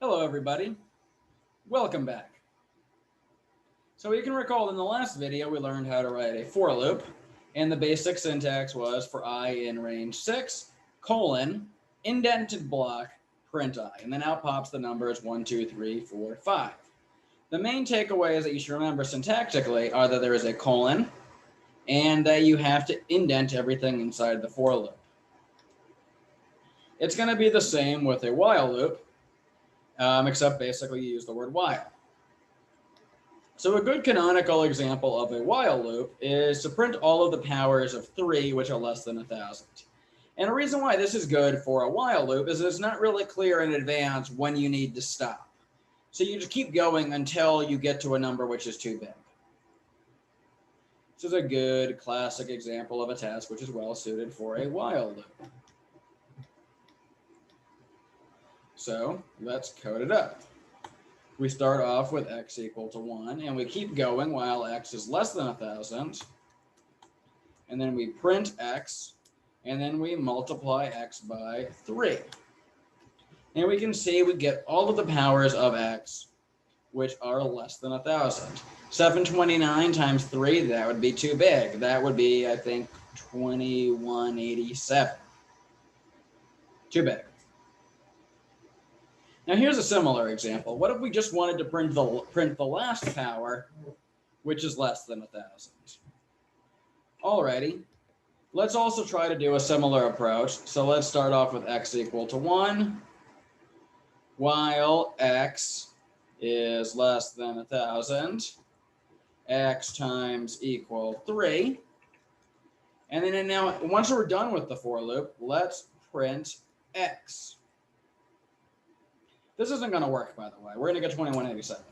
Hello everybody, welcome back. So you can recall in the last video we learned how to write a for loop, and the basic syntax was for I in range 6, colon, indented block, print I, and then out pops the numbers 1, 2, 3, 4, 5. The main takeaways that you should remember syntactically are that there is a colon, and that you have to indent everything inside the for loop. It's going to be the same with a while loop, except basically you use the word while. So a good canonical example of a while loop is to print all of the powers of 3 which are less than 1,000. And the reason why this is good for a while loop is it's not really clear in advance when you need to stop. So you just keep going until you get to a number which is too big. This is a good classic example of a task which is well suited for a while loop. So let's code it up. We start off with x equal to 1, and we keep going while x is less than 1,000. And then we print x, and then we multiply x by 3. And we can see we get all of the powers of x, which are less than 1,000. 729 times 3, that would be too big. That would be, I think, 2187. Too big. Now here's a similar example. What if we just wanted to print the last power, which is less than 1,000? Alrighty. Let's also try to do a similar approach. So let's start off with x equal to 1, while x is less than 1,000, x times equal 3. And then now, once we're done with the for loop, let's print x. This isn't going to work, by the way. We're going to get 2187.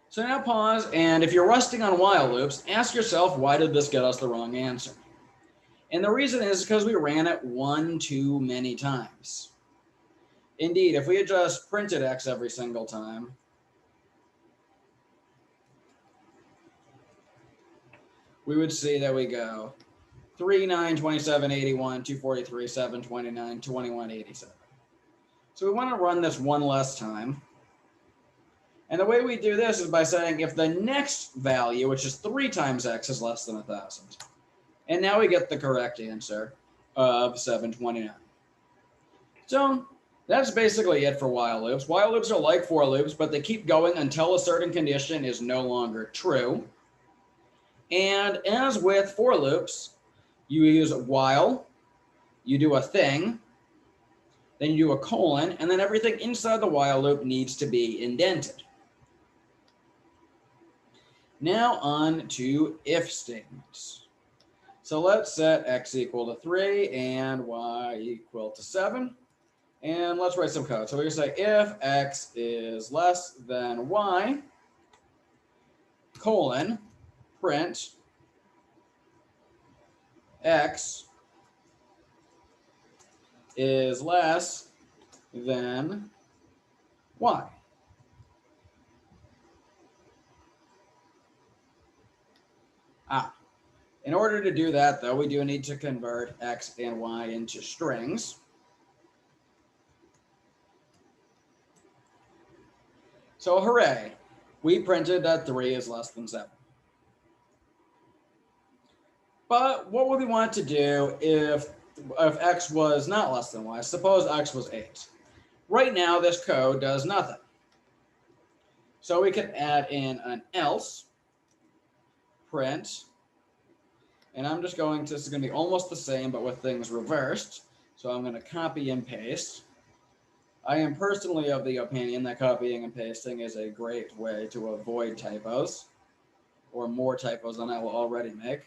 So now pause, and if you're rusting on while loops, ask yourself, why did this get us the wrong answer? And the reason is because we ran it one too many times. Indeed, if we had just printed x every single time, we would see that we go 3, 9, 27, 81, 243, 7, 29, 21, 87. So we want to run this one less time. And the way we do this is by saying if the next value, which is 3 times x, is less than 1,000. And now we get the correct answer of 729. So that's basically it for while loops. While loops are like for loops, but they keep going until a certain condition is no longer true. And as with for loops, you use while, you do a thing, then you do a colon, and then everything inside the while loop needs to be indented. Now on to if statements. So let's set x equal to 3 and y equal to 7. And let's write some code. So we say if x is less than y, colon, print x is less than y. In order to do that, though, we do need to convert x and y into strings. So hooray, we printed that 3 is less than 7. But what would we want to do if x was not less than y? Suppose x was 8. Right now, this code does nothing. So we could add in an else, print, and I'm just going to, this is going to be almost the same, but with things reversed. So I'm going to copy and paste. I am personally of the opinion that copying and pasting is a great way to avoid typos, or more typos than I will already make.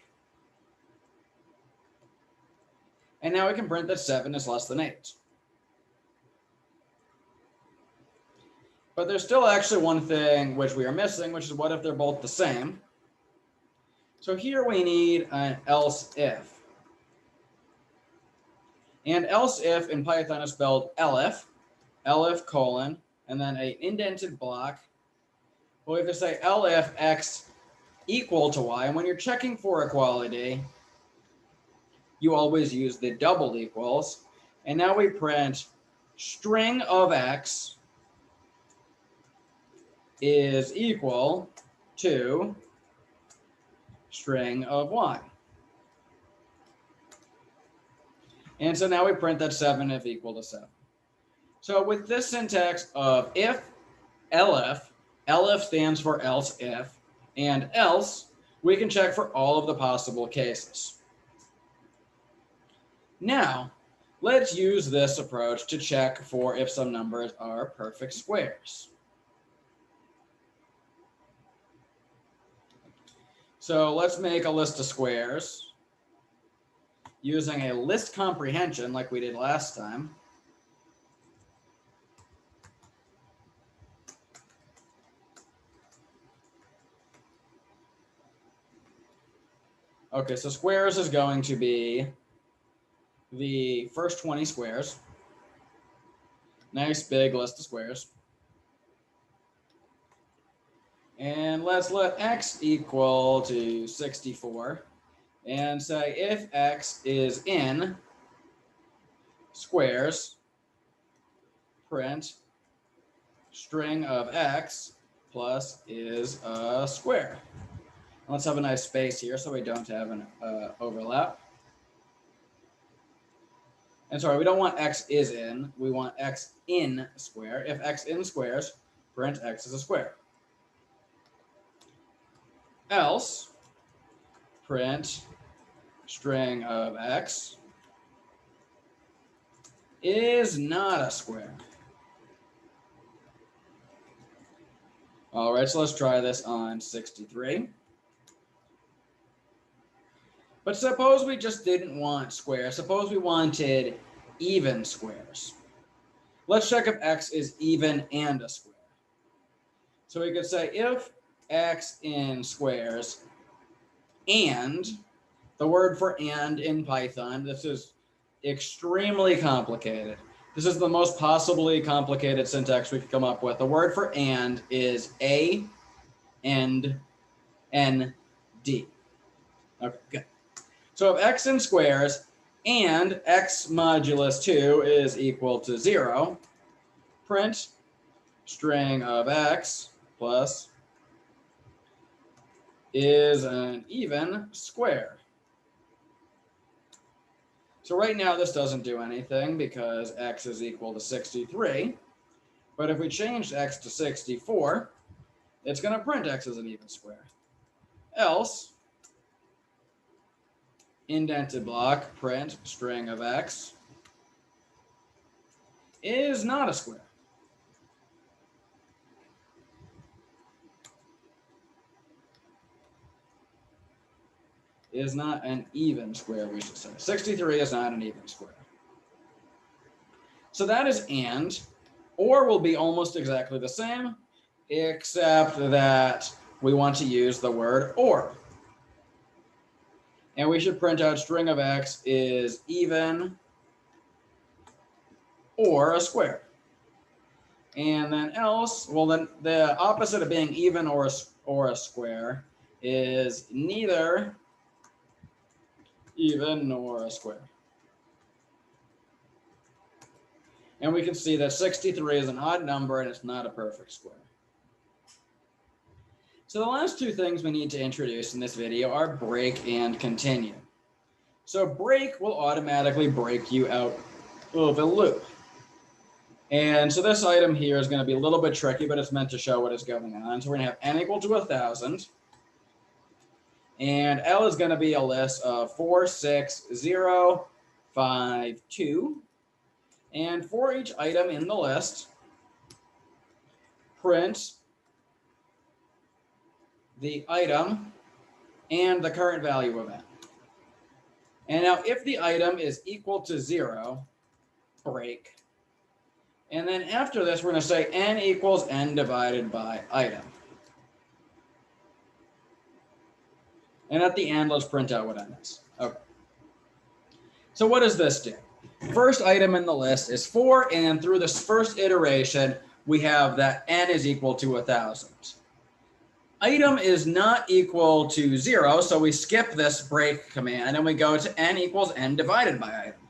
And now we can print that 7 is less than 8. But there's still actually one thing which we are missing, which is what if they're both the same? So here we need an else if. And else if in Python is spelled elif, elif colon, and then an indented block. Well, we have to say elif x equal to y. And when you're checking for equality, you always use the double equals. And now we print string of X is equal to string of Y. And so now we print that 7 if equal to 7. So with this syntax of if, elif, elif stands for else if, and else, we can check for all of the possible cases. Now, let's use this approach to check for if some numbers are perfect squares. So let's make a list of squares using a list comprehension like we did last time. Okay, so squares is going to be the first 20 squares. Nice big list of squares. And let's let X equal to 64 and say if X is in squares, print string of X plus is a square. Let's have a nice space here so we don't have an overlap. And sorry, we don't want X is in, we want X in square. If X in squares, print X is a square. Else, print string of X is not a square. All right, so let's try this on 63. But suppose we just didn't want squares. Suppose we wanted even squares. Let's check if X is even and a square. So we could say if X in squares and, the word for and in Python, this is extremely complicated. This is the most possibly complicated syntax we could come up with. The word for and is A, and, N, D. Okay, good. So if X in squares and X modulus 2 is equal to 0, print string of X plus is an even square. So right now this doesn't do anything because X is equal to 63. But if we change X to 64, it's going to print X as an even square. Else, indented block, print string of X is not a square. Is not an even square, we should say. 63 is not an even square. So that is and, or will be almost exactly the same, except that we want to use the word or. And we should print out string of X is even or a square. And then else, well then the opposite of being even or a square is neither even nor a square. And we can see that 63 is an odd number and it's not a perfect square. So the last two things we need to introduce in this video are break and continue. So break will automatically break you out of a loop. And so this item here is going to be a little bit tricky, but it's meant to show what is going on. So we're going to have n equal to 1,000. And L is going to be a list of 4, 6, 0, 5, 2. And for each item in the list, print the item and the current value of n. And now if the item is equal to 0, break. And then after this, we're going to say n equals n divided by item. And at the end, let's print out what n is. Okay. So what does this do? First item in the list is 4, and through this first iteration, we have that n is equal to 1,000. Item is not equal to 0, so we skip this break command, and we go to n equals n divided by item.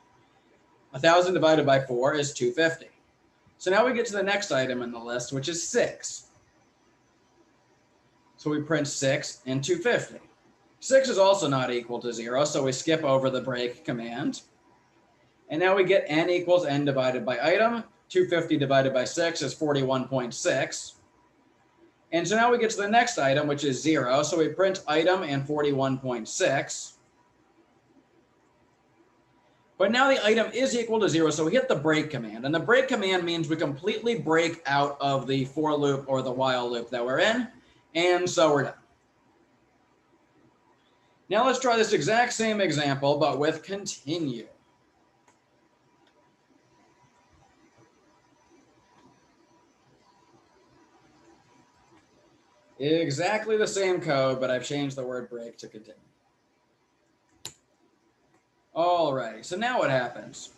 1,000 divided by 4 is 250. So now we get to the next item in the list, which is 6. So we print 6 and 250. 6 is also not equal to 0, so we skip over the break command. And now we get n equals n divided by item. 250 divided by 6 is 41.6. And so now we get to the next item, which is 0. So we print item and 41.6. But now the item is equal to 0, so we hit the break command. And the break command means we completely break out of the for loop or the while loop that we're in. And so we're done. Now let's try this exact same example, but with continue. Exactly the same code, but I've changed the word break to continue. All right, so now what happens?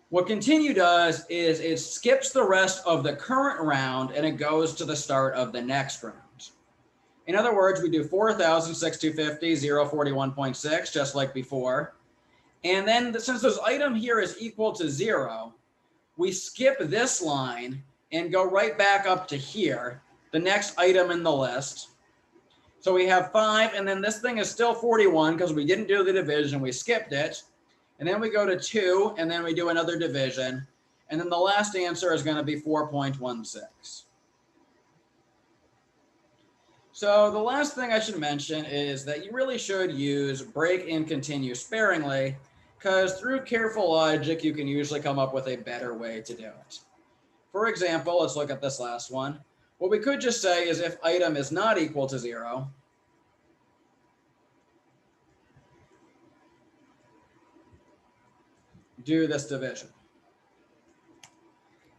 What continue does is it skips the rest of the current round and it goes to the start of the next round. In other words, we do 4,006,250, 041.6, just like before. And then since this item here is equal to 0, we skip this line and go right back up to here, the next item in the list. So we have 5, and then this thing is still 41 because we didn't do the division, we skipped it. And then we go to 2, and then we do another division. And then the last answer is going to be 4.16. So the last thing I should mention is that you really should use break and continue sparingly, because through careful logic, you can usually come up with a better way to do it. For example, let's look at this last one. What we could just say is if item is not equal to 0, do this division.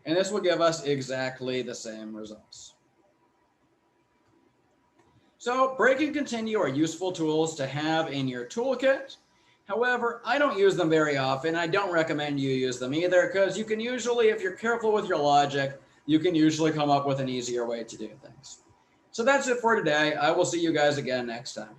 And this will give us exactly the same results. So break and continue are useful tools to have in your toolkit. However, I don't use them very often. I don't recommend you use them either, because you can usually, if you're careful with your logic, you can usually come up with an easier way to do things. So that's it for today. I will see you guys again next time.